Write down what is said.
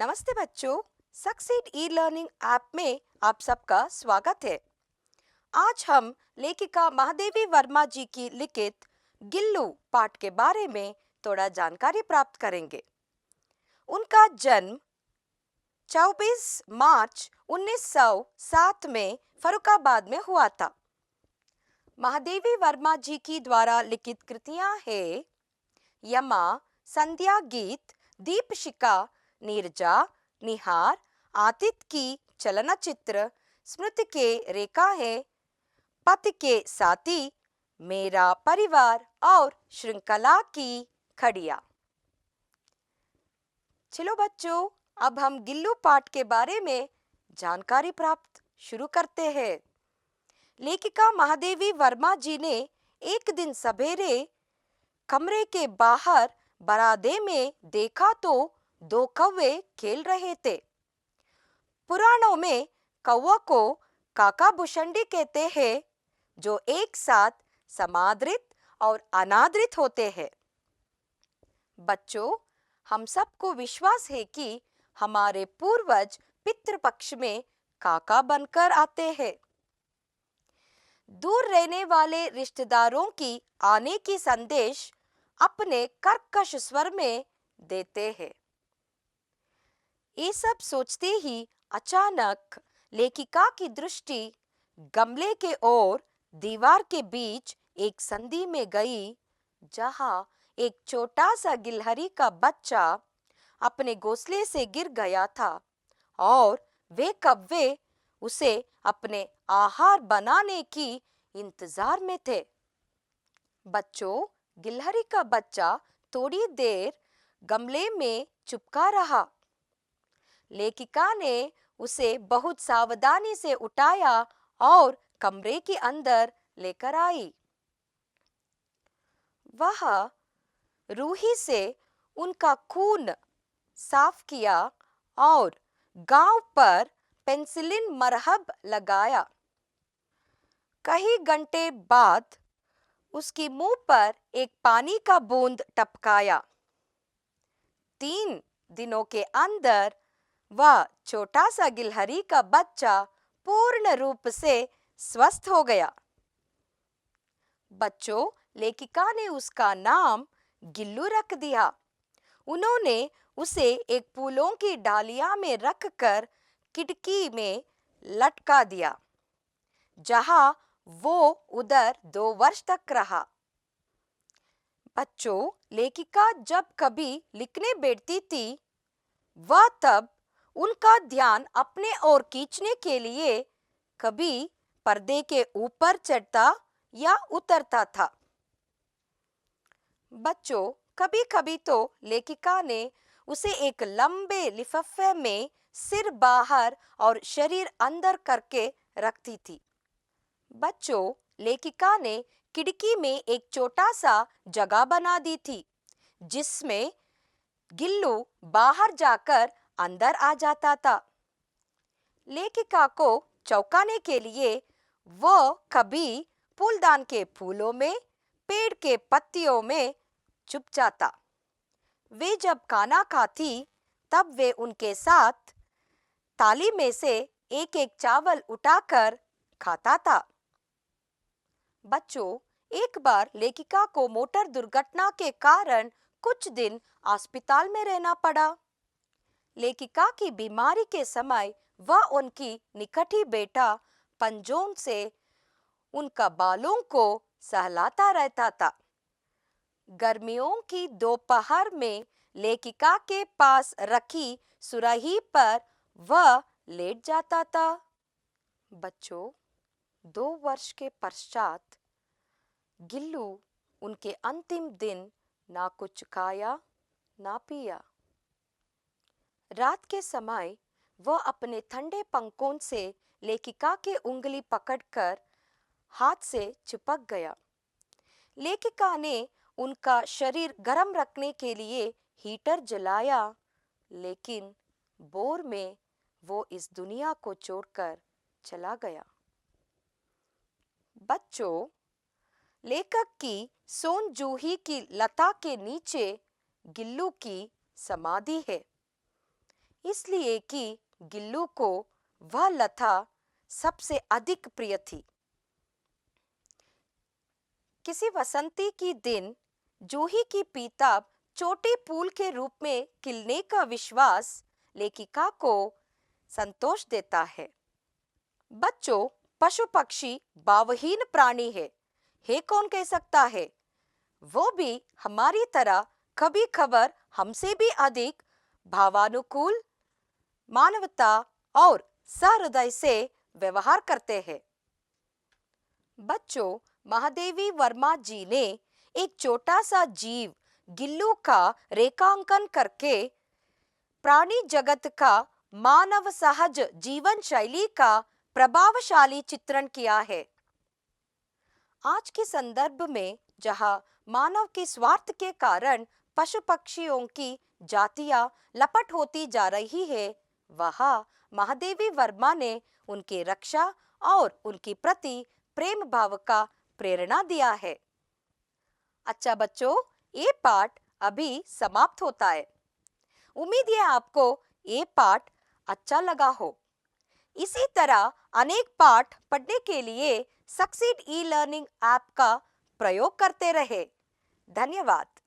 नमस्ते बच्चों। Succeed e learning app में आप सबका स्वागत है। आज हम लेखिका महादेवी वर्मा जी की लिखित गिल्लू पाठ के बारे में थोड़ा जानकारी प्राप्त करेंगे। उनका जन्म 24 मार्च 1907 में फर्रुखाबाद में हुआ था। महादेवी वर्मा जी की द्वारा लिखित कृतियां हैं यमा, संध्या गीत, दीपशिखा, नीरजा, निहार, आतिथ की चलनचित्र, स्मृति के रेखा है, पथ के साथी, मेरा परिवार और श्रृंखला की खड़िया। चलो बच्चों, अब हम गिल्लू पाठ के बारे में जानकारी प्राप्त शुरू करते हैं। लेखिका महादेवी वर्मा जी ने एक दिन सवेरे कमरे के बाहर बरामदे में देखा तो दो कौवे खेल रहे थे। पुराणों में कौवा को काका भुशंडी कहते हैं, जो एक साथ समादृत और अनादृत होते हैं। बच्चों, हम सबको विश्वास है कि हमारे पूर्वज पितृपक्ष में काका बनकर आते हैं। दूर रहने वाले रिश्तेदारों की आने की संदेश अपने कर्कश स्वर में देते हैं। ये सब सोचते ही अचानक लेखिका की दृष्टि गमले के और दीवार के बीच एक संधि में गई, जहां एक छोटा सा गिलहरी का बच्चा अपने घोंसले से गिर गया था और वे कौवे उसे अपने आहार बनाने की इंतजार में थे। बच्चों, गिलहरी का बच्चा थोड़ी देर गमले में चुपका रहा। लेखिका ने उसे बहुत सावधानी से उठाया और कमरे के अंदर लेकर आई। वह रूही से उनका खून साफ किया और गांव पर पेनिसिलिन मरहम लगाया। कई घंटे बाद उसकी मुंह पर एक पानी का बूंद टपकाया। 3 दिनों के अंदर वह छोटा सा गिलहरी का बच्चा पूर्ण रूप से स्वस्थ हो गया। बच्चों, लेखिका ने उसका नाम गिल्लू रख दिया। उन्होंने उसे एक फूलों की डालिया में रखकर खिड़की में लटका दिया, जहां वो उधर 2 वर्ष तक रहा। बच्चों, लेखिका जब कभी लिखने बैठती थी, वह तब उनका ध्यान अपने ओर खींचने के लिए कभी पर्दे के ऊपर चढ़ता या उतरता था। बच्चों, कभी कभी तो लेखिका ने उसे एक लंबे लिफाफे में सिर बाहर और शरीर अंदर करके रखती थी। बच्चों, लेखिका ने खिड़की में एक छोटा सा जगह बना दी थी, जिसमें गिल्लू बाहर जाकर अंदर आ जाता था। लेखिका को चौंकाने के लिए वो कभी फूलदान के फूलों में, पेड़ के पत्तियों में छुप जाता। वे जब खाना खाती, तब वे उनके साथ थाली में से एक एक चावल उठाकर खाता था। बच्चों, एक बार लेखिका को मोटर दुर्घटना के कारण कुछ दिन अस्पताल में रहना पड़ा। लेखिका की बीमारी के समय वह उनकी निकटी बेटा पंजों से उनका बालों को सहलाता रहता था। गर्मियों की दोपहर में लेखिका के पास रखी सुराही पर वह लेट जाता था। बच्चों, 2 वर्ष के पश्चात गिल्लू उनके अंतिम दिन ना कुछ खाया ना पिया। रात के समय वह अपने ठंडे पंखों से लेखिका की उंगली पकड़कर हाथ से चिपक गया। लेखिका ने उनका शरीर गर्म रखने के लिए हीटर जलाया, लेकिन भोर में वो इस दुनिया को छोड़कर चला गया। बच्चों, लेखक की सोन जूही की लता के नीचे गिल्लू की समाधि है। इसलिए कि गिल्लू को वह लता सबसे अधिक प्रिय थी। किसी वसंती की दिन जूही की पीताब छोटे फूल के रूप में खिलने का विश्वास लेखिका को संतोष देता है। बच्चों, पशु पक्षी भावहीन प्राणी है कौन कह सकता है? वो भी हमारी तरह कभी खबर हमसे भी अधिक भावानुकूल, मानवता और सहृदय से व्यवहार करते हैं। बच्चों, महादेवी वर्मा जी ने एक छोटा सा जीव गिल्लू का रेखांकन करके प्राणी जगत का मानव सहज जीवन शैली का प्रभावशाली चित्रण किया है। आज के संदर्भ में जहां मानव के स्वार्थ के कारण पशु पक्षियों की जातियां लपट होती जा रही है, वहां महादेवी वर्मा ने उनकी रक्षा और उनके प्रति प्रेम भाव का प्रेरणा दिया है। अच्छा बच्चों, ये पाठ अभी समाप्त होता है। उम्मीद है आपको ये पाठ अच्छा लगा हो। इसी तरह अनेक पाठ पढ़ने के लिए सक्सीड ई लर्निंग ऐप का प्रयोग करते रहे। धन्यवाद।